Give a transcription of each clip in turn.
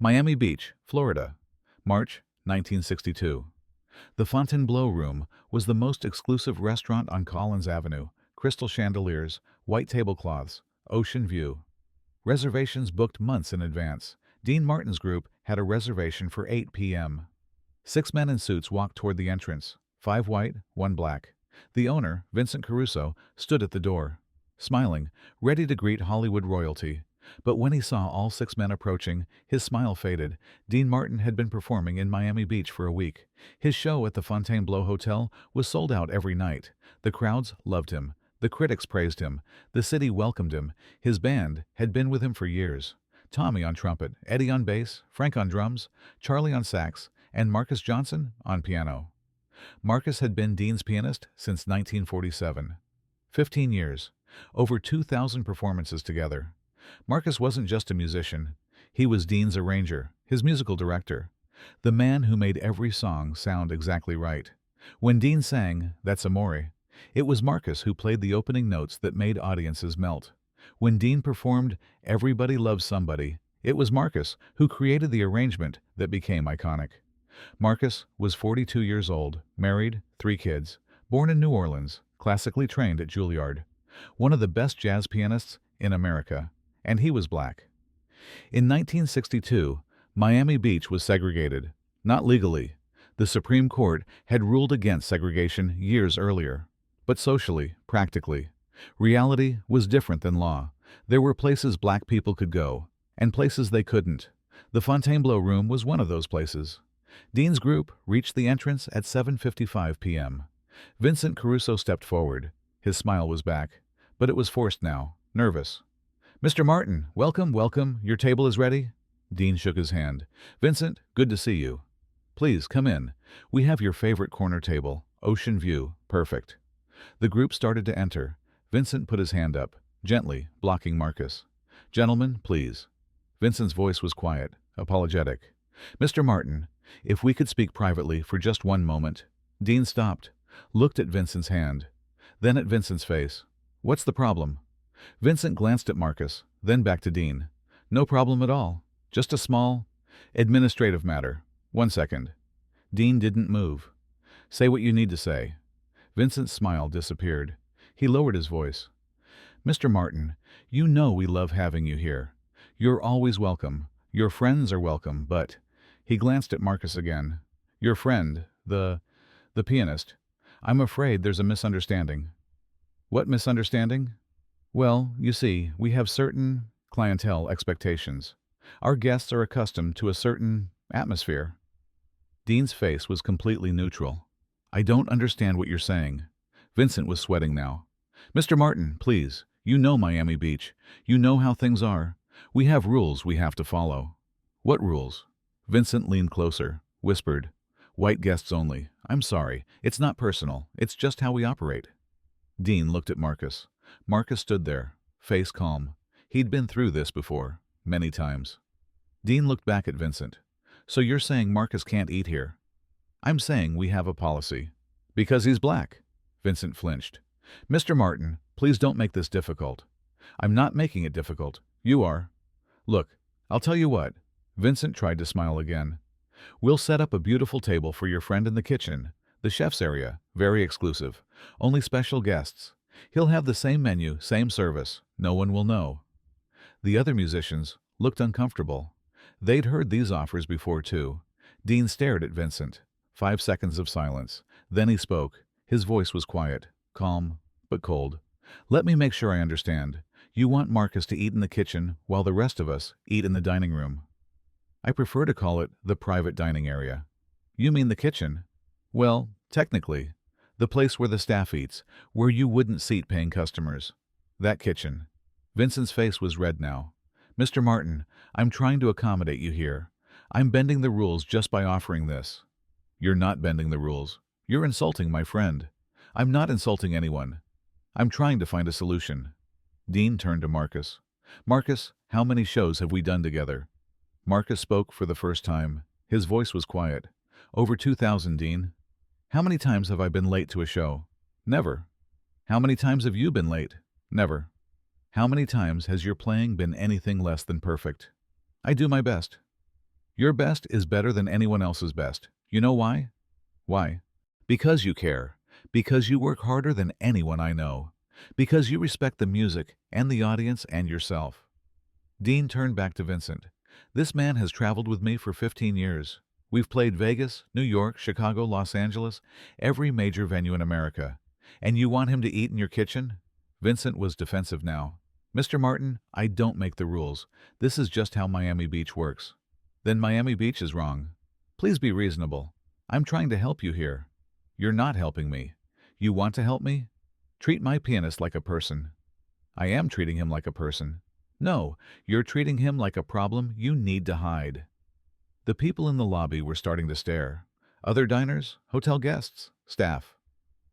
Miami Beach, Florida, March 1962. The Fontainebleau Room was the most exclusive restaurant on Collins Avenue. Crystal chandeliers, white tablecloths, ocean view. Reservations booked months in advance. Dean Martin's group had a reservation for 8 p.m. 6 men in suits walked toward the entrance, 5 white, 1 black. The owner, Vincent Caruso, stood at the door, smiling, ready to greet Hollywood royalty. But when he saw all 6 men approaching, his smile faded. Dean Martin had been performing in Miami Beach for a week. His show at the Fontainebleau Hotel was sold out every night. The crowds loved him. The critics praised him. The city welcomed him. His band had been with him for years. Tommy on trumpet, Eddie on bass, Frank on drums, Charlie on sax, and Marcus Johnson on piano. Marcus had been Dean's pianist since 1947. 15 years. Over 2,000 performances together. Marcus wasn't just a musician. He was Dean's arranger, his musical director, the man who made every song sound exactly right. When Dean sang That's Amore, it was Marcus who played the opening notes that made audiences melt. When Dean performed Everybody Loves Somebody, it was Marcus who created the arrangement that became iconic. Marcus was 42 years old, married, 3 kids, born in New Orleans, classically trained at Juilliard, one of the best jazz pianists in America. And he was black. In 1962, Miami Beach was segregated, not legally. The Supreme Court had ruled against segregation years earlier. But socially, practically, reality was different than law. There were places black people could go, and places they couldn't. The Fontainebleau Room was one of those places. Dean's group reached the entrance at 7:55 p.m. Vincent Caruso stepped forward. His smile was back, but it was forced now, nervous. "Mr. Martin, welcome, welcome. Your table is ready?" Dean shook his hand. "Vincent, good to see you. Please, come in. We have your favorite corner table. Ocean view. Perfect." The group started to enter. Vincent put his hand up, gently, blocking Marcus. "Gentlemen, please." Vincent's voice was quiet, apologetic. "Mr. Martin, if we could speak privately for just one moment." Dean stopped, looked at Vincent's hand, then at Vincent's face. "What's the problem?" Vincent glanced at Marcus, then back to Dean. "No problem at all. Just a small, administrative matter. 1 second." Dean didn't move. "Say what you need to say." Vincent's smile disappeared. He lowered his voice. "Mr. Martin, you know we love having you here. You're always welcome. Your friends are welcome, but—" He glanced at Marcus again. "Your friend, the pianist. I'm afraid there's a misunderstanding." "What misunderstanding?" "Well, you see, we have certain clientele expectations. Our guests are accustomed to a certain atmosphere." Dean's face was completely neutral. "I don't understand what you're saying." Vincent was sweating now. "Mr. Martin, please, you know Miami Beach. You know how things are. We have rules we have to follow." "What rules?" Vincent leaned closer, whispered, "White guests only. I'm sorry. It's not personal. It's just how we operate." Dean looked at Marcus. Marcus stood there, face calm. He'd been through this before, many times. Dean looked back at Vincent. "So you're saying Marcus can't eat here?" "I'm saying we have a policy." "Because he's black." Vincent flinched. "Mr. Martin, please don't make this difficult." "I'm not making it difficult. You are." "Look, I'll tell you what." Vincent tried to smile again. "We'll set up a beautiful table for your friend in the kitchen, the chef's area, very exclusive, only special guests. He'll have the same menu, same service. No one will know." The other musicians looked uncomfortable. They'd heard these offers before, too. Dean stared at Vincent. 5 seconds of silence. Then he spoke. His voice was quiet, calm, but cold. "Let me make sure I understand. You want Marcus to eat in the kitchen while the rest of us eat in the dining room." "I prefer to call it the private dining area." "You mean the kitchen?" "Well, technically. The place where the staff eats, where you wouldn't seat paying customers. That kitchen." Vincent's face was red now. "Mr. Martin, I'm trying to accommodate you here. I'm bending the rules just by offering this." "You're not bending the rules. You're insulting my friend." "I'm not insulting anyone. I'm trying to find a solution." Dean turned to Marcus. "Marcus, how many shows have we done together?" Marcus spoke for the first time. His voice was quiet. "Over 2,000, Dean." "How many times have I been late to a show?" "Never." "How many times have you been late?" "Never." "How many times has your playing been anything less than perfect?" "I do my best." Your best is better than anyone else's best. You know why? Why? Because you care. Because you work harder than anyone I know. Because you respect the music and the audience and yourself. Dean turned back to Vincent. This man has traveled with me for 15 years. We've played Vegas, New York, Chicago, Los Angeles, every major venue in America. And you want him to eat in your kitchen? Vincent was defensive now. Mr. Martin, I don't make the rules. This is just how Miami Beach works. Then Miami Beach is wrong. Please be reasonable. I'm trying to help you here. You're not helping me. You want to help me? Treat my pianist like a person. I am treating him like a person. No, you're treating him like a problem you need to hide. The people in the lobby were starting to stare. Other diners, hotel guests, staff.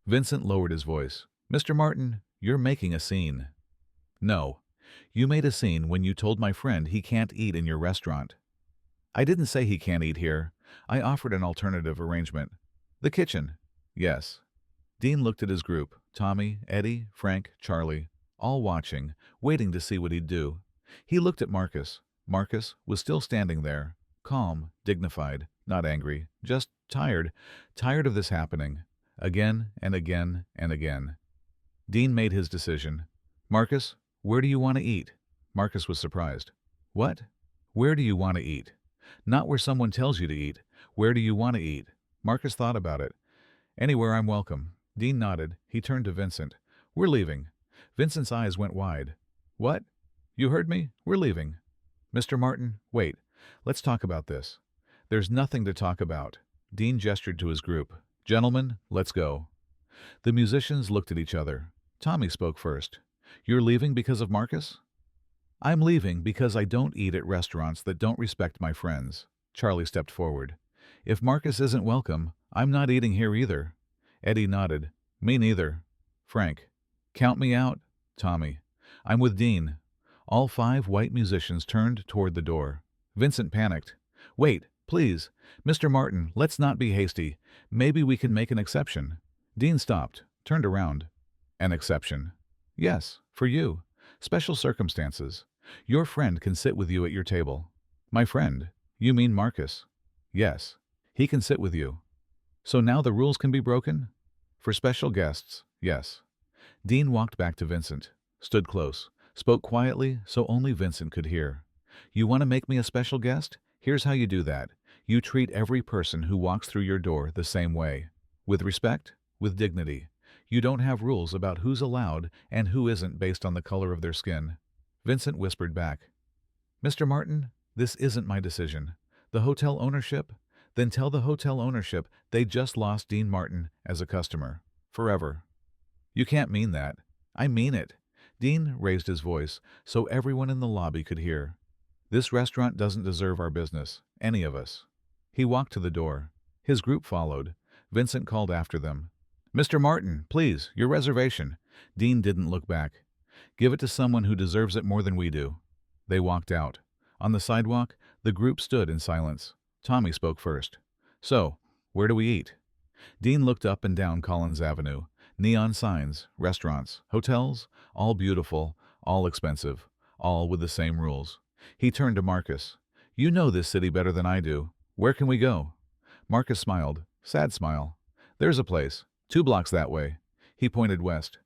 Vincent lowered his voice. Mr. Martin, you're making a scene. No, you made a scene when you told my friend he can't eat in your restaurant. I didn't say he can't eat here. I offered an alternative arrangement. The kitchen. Yes. Dean looked at his group, Tommy, Eddie, Frank, Charlie, all watching, waiting to see what he'd do. He looked at Marcus. Marcus was still standing there, calm, dignified, not angry, just tired, tired of this happening, again and again and again. Dean made his decision. Marcus, where do you want to eat? Marcus was surprised. What? Where do you want to eat? Not where someone tells you to eat. Where do you want to eat? Marcus thought about it. Anywhere I'm welcome. Dean nodded. He turned to Vincent. We're leaving. Vincent's eyes went wide. What? You heard me? We're leaving. Mr. Martin, wait. Let's talk about this. There's nothing to talk about. Dean gestured to his group. Gentlemen, let's go. The musicians looked at each other. Tommy spoke first. You're leaving because of Marcus? I'm leaving because I don't eat at restaurants that don't respect my friends. Charlie stepped forward. If Marcus isn't welcome, I'm not eating here either. Eddie nodded. Me neither. Frank. Count me out. Tommy. I'm with Dean. All 5 white musicians turned toward the door. Vincent panicked. Wait, please. Mr. Martin, let's not be hasty. Maybe we can make an exception. Dean stopped, turned around. An exception? Yes, for you. Special circumstances. Your friend can sit with you at your table. My friend? You mean Marcus? Yes. He can sit with you. So now the rules can be broken? For special guests, yes. Dean walked back to Vincent, stood close, spoke quietly so only Vincent could hear. You want to make me a special guest? Here's how you do that. You treat every person who walks through your door the same way. With respect, with dignity. You don't have rules about who's allowed and who isn't based on the color of their skin. Vincent whispered back. Mr. Martin, this isn't my decision. The hotel ownership? Then tell the hotel ownership they just lost Dean Martin as a customer. Forever. You can't mean that. I mean it. Dean raised his voice so everyone in the lobby could hear. This restaurant doesn't deserve our business, any of us. He walked to the door. His group followed. Vincent called after them. Mr. Martin, please, your reservation. Dean didn't look back. Give it to someone who deserves it more than we do. They walked out. On the sidewalk, the group stood in silence. Tommy spoke first. So, where do we eat? Dean looked up and down Collins Avenue. Neon signs, restaurants, hotels, all beautiful, all expensive, all with the same rules. He turned to Marcus. You know this city better than I do. Where can we go? Marcus smiled. Sad smile. There's a place. 2 blocks that way. He pointed west.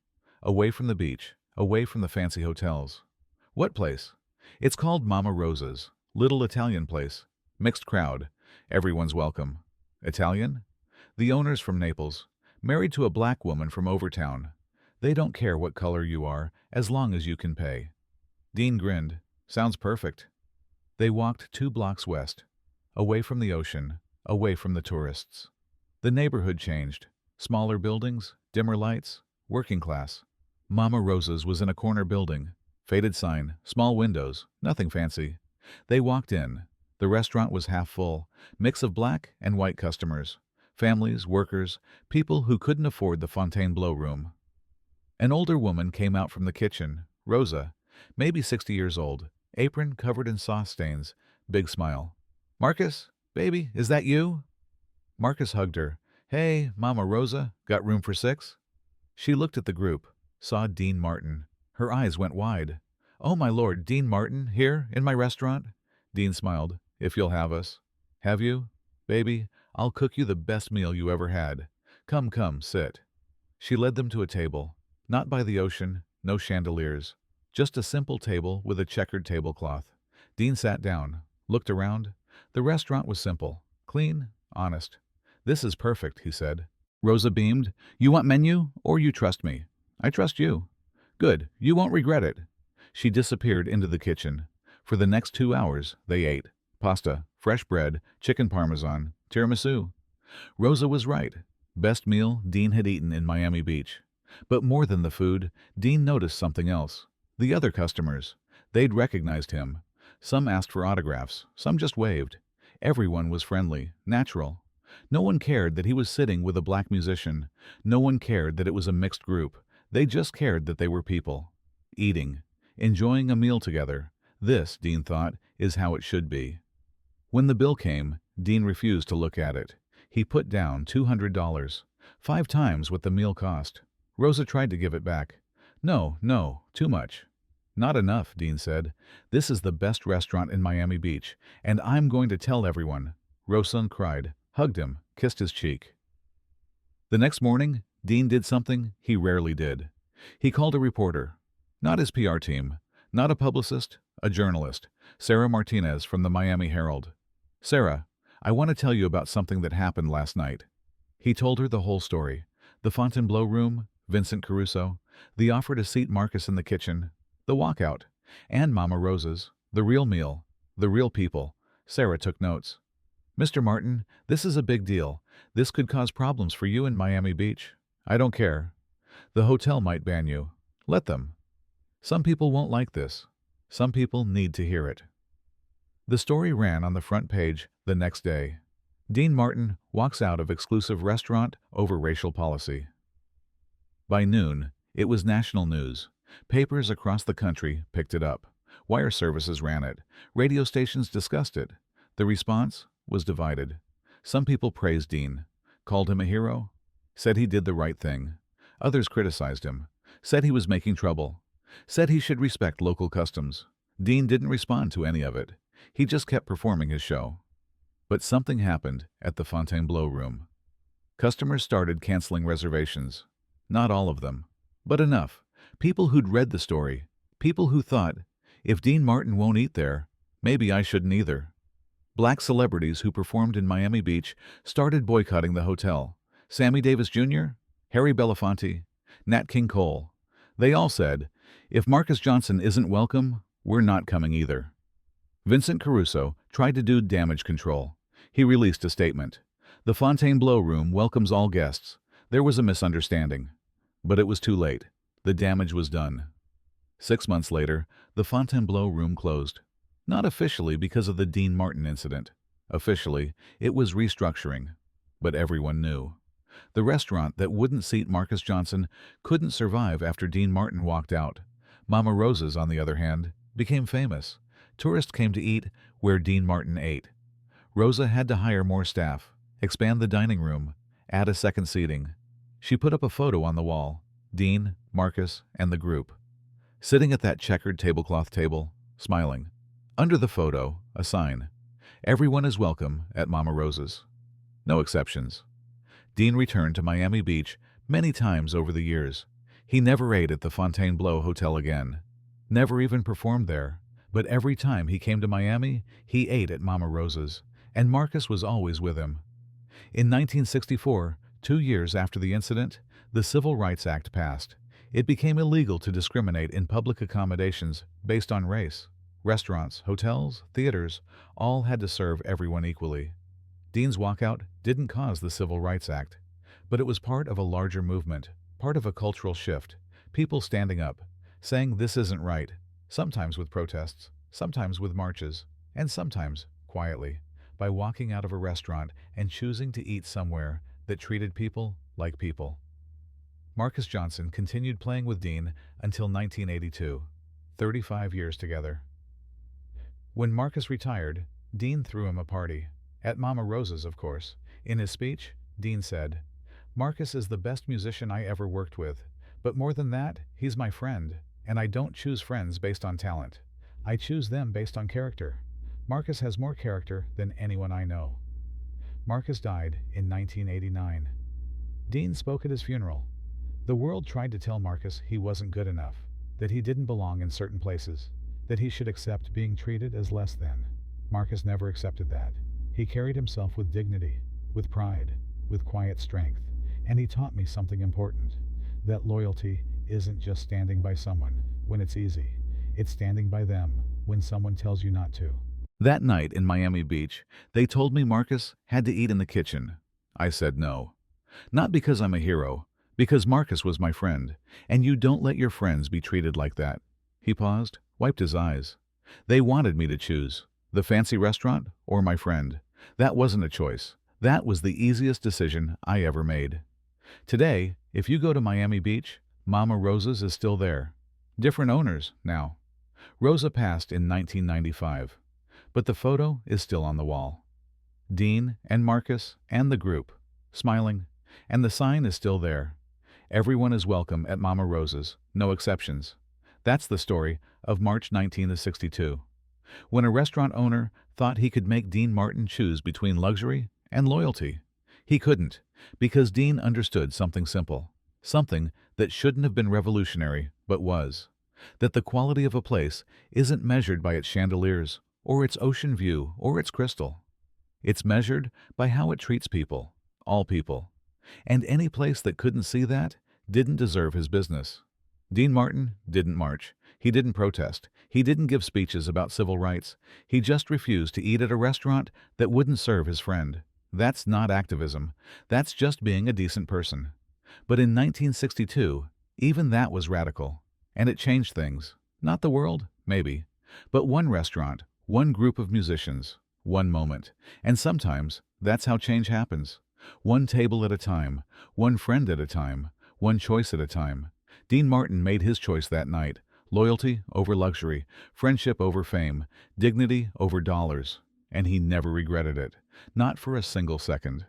Away from the beach. Away from the fancy hotels. What place? It's called Mama Rosa's. Little Italian place. Mixed crowd. Everyone's welcome. Italian? The owner's from Naples. Married to a black woman from Overtown. They don't care what color you are, as long as you can pay. Dean grinned. Sounds perfect. They walked 2 blocks west. Away from the ocean. Away from the tourists. The neighborhood changed. Smaller buildings, dimmer lights, working class. Mama Rosa's was in a corner building. Faded sign, small windows, nothing fancy. They walked in. The restaurant was half full, mix of black and white customers. Families, workers, people who couldn't afford the Fontainebleau Room. An older woman came out from the kitchen, Rosa, maybe 60 years old, apron covered in sauce stains, big smile. Marcus, baby, is that you? Marcus hugged her. Hey, Mama Rosa, got room for 6? She looked at the group, saw Dean Martin. Her eyes went wide. Oh, my lord, Dean Martin, here, in my restaurant? Dean smiled. If you'll have us. Have you? Baby, I'll cook you the best meal you ever had. Come, come, sit. She led them to a table. Not by the ocean, no chandeliers. Just a simple table with a checkered tablecloth. Dean sat down, looked around. The restaurant was simple, clean, honest. This is perfect, he said. Rosa beamed. You want menu, or you trust me? I trust you. Good, you won't regret it. She disappeared into the kitchen. For the next 2 hours, they ate. Pasta, fresh bread, chicken parmesan, tiramisu. Rosa was right. Best meal Dean had eaten in Miami Beach. But more than the food, Dean noticed something else. The other customers. They'd recognized him. Some asked for autographs, some just waved. Everyone was friendly, natural. No one cared that he was sitting with a black musician. No one cared that it was a mixed group. They just cared that they were people. Eating. Enjoying a meal together. This, Dean thought, is how it should be. When the bill came, Dean refused to look at it. He put down $200, 5 times what the meal cost. Rosa tried to give it back. No, no, too much. Not enough, Dean said. This is the best restaurant in Miami Beach, and I'm going to tell everyone. Rosa cried, hugged him, kissed his cheek. The next morning, Dean did something he rarely did. He called a reporter. Not his PR team, not a publicist, a journalist, Sarah Martinez from the Miami Herald. Sarah, I want to tell you about something that happened last night. He told her the whole story. The Fontainebleau Room, Vincent Caruso, the offer to seat Marcus in the kitchen, the walkout, and Mama Rosa's, the real meal, the real people. Sarah took notes. Mr. Martin, this is a big deal. This could cause problems for you in Miami Beach. I don't care. The hotel might ban you. Let them. Some people won't like this. Some people need to hear it. The story ran on the front page the next day. Dean Martin walks out of exclusive restaurant over racial policy. By noon, it was national news. Papers across the country picked it up. Wire services ran it. Radio stations discussed it. The response was divided. Some people praised Dean, called him a hero, said he did the right thing. Others criticized him, said he was making trouble, said he should respect local customs. Dean didn't respond to any of it. He just kept performing his show. But something happened at the Fontainebleau Room. Customers started canceling reservations. Not all of them, but enough. People who'd read the story. People who thought, if Dean Martin won't eat there, maybe I shouldn't either. Black celebrities who performed in Miami Beach started boycotting the hotel. Sammy Davis Jr., Harry Belafonte, Nat King Cole. They all said, if Marcus Johnson isn't welcome, we're not coming either. Vincent Caruso tried to do damage control. He released a statement. The Fontainebleau Room welcomes all guests. There was a misunderstanding. But it was too late. The damage was done. 6 months later, the Fontainebleau Room closed. Not officially because of the Dean Martin incident. Officially, it was restructuring. But everyone knew. The restaurant that wouldn't seat Marcus Johnson couldn't survive after Dean Martin walked out. Mama Rosa's, on the other hand, became famous. Tourists came to eat where Dean Martin ate. Rosa had to hire more staff, expand the dining room, add a second seating. She put up a photo on the wall. Dean, Marcus, and the group. Sitting at that checkered tablecloth table, smiling. Under the photo, a sign. Everyone is welcome at Mama Rosa's. No exceptions. Dean returned to Miami Beach many times over the years. He never ate at the Fontainebleau Hotel again. Never even performed there. But every time he came to Miami, he ate at Mama Rosa's, and Marcus was always with him. In 1964, 2 years after the incident, the Civil Rights Act passed. It became illegal to discriminate in public accommodations based on race. Restaurants, hotels, theaters, all had to serve everyone equally. Dean's walkout didn't cause the Civil Rights Act, but it was part of a larger movement, part of a cultural shift, people standing up, saying this isn't right, sometimes with protests, sometimes with marches, and sometimes quietly, by walking out of a restaurant and choosing to eat somewhere that treated people like people. Marcus Johnson continued playing with Dean until 1982, 35 years together. When Marcus retired, Dean threw him a party, at Mama Rosa's, of course. In his speech, Dean said, "Marcus is the best musician I ever worked with, but more than that, he's my friend, and I don't choose friends based on talent. I choose them based on character. Marcus has more character than anyone I know. Marcus died in 1989. Dean spoke at his funeral. The world tried to tell Marcus he wasn't good enough, that he didn't belong in certain places, that he should accept being treated as less than. Marcus never accepted that. He carried himself with dignity, with pride, with quiet strength, and he taught me something important, that loyalty isn't just standing by someone when it's easy, it's standing by them when someone tells you not to. That night in Miami Beach, they told me Marcus had to eat in the kitchen. I said no. Not because I'm a hero, because Marcus was my friend, and you don't let your friends be treated like that. He paused, wiped his eyes. They wanted me to choose, the fancy restaurant or my friend. That wasn't a choice. That was the easiest decision I ever made. Today, if you go to Miami Beach, Mama Rosa's is still there. Different owners now. Rosa passed in 1995, but the photo is still on the wall. Dean and Marcus and the group, smiling, and the sign is still there. Everyone is welcome at Mama Rosa's, no exceptions. That's the story of March 1962, when a restaurant owner thought he could make Dean Martin choose between luxury and loyalty. He couldn't, because Dean understood something simple, something that shouldn't have been revolutionary, but was, that the quality of a place isn't measured by its chandeliers, or its ocean view, or its crystal. It's measured by how it treats people, all people. And any place that couldn't see that didn't deserve his business. Dean Martin didn't march. He didn't protest. He didn't give speeches about civil rights. He just refused to eat at a restaurant that wouldn't serve his friend. That's not activism. That's just being a decent person. But in 1962, even that was radical. And it changed things. Not the world, maybe, but one restaurant, one group of musicians, one moment. And sometimes that's how change happens. One table at a time, one friend at a time, one choice at a time. Dean Martin made his choice that night. Loyalty over luxury, friendship over fame, dignity over dollars. And he never regretted it. Not for a single second.